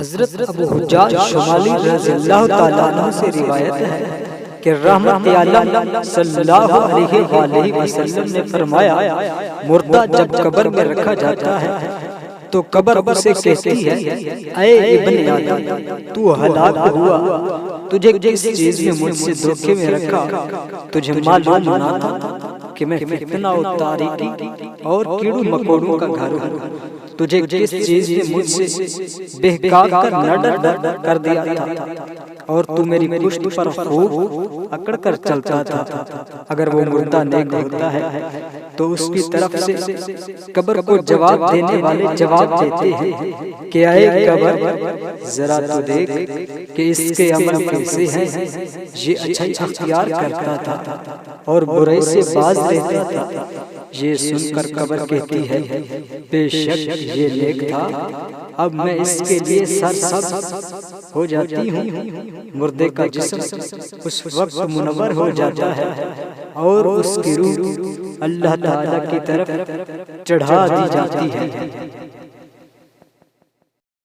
حضرت ابو حجاج شمالی رضی اللہ تعالیٰ عنہ سے روایت ہے کہ رحمت عالم صلی اللہ علیہ وآلہ وسلم نے فرمایا، مردہ جب قبر میں رکھا جاتا ہے تو قبر اسے کہتی ہے، اے ابن آدم تو ہلاک ہوا، تجھے کس چیز نے مجھ سے دھوکے میں رکھا؟ تجھے معلوم نہ تھا کہ میں فتنہ و تاریکی اور کیڑوں مکوڑوں کا گھر ہوں؟ تجھے کس چیز نے مجھ سے بہکا کر نہ ڈر کر دیا تھا اور تو میری پشت پر خوب اکڑ کر چلتا تھا؟ اگر وہ مردہ نیک ہوتا ہے تو اس کی طرف سے قبر کو جواب دینے والے جواب دیتے ہیں کہ اے قبر ذرا تو دیکھ کہ اس کے عمل کیسے ہیں، یہ اچھائی اختیار کرتا تھا اور برائی سے باز رہتا تھا۔ یہ سن کر قبر کہتی ہے، بے شک یہ نیک تھا، اب میں اس کے لیے سرسبز ہو جاتی ہوں۔ مردے کا جسم اس وقت منور ہو جاتا ہے اور اس کی روح اللہ تعالیٰ کی طرف چڑھا دی جاتی ہے۔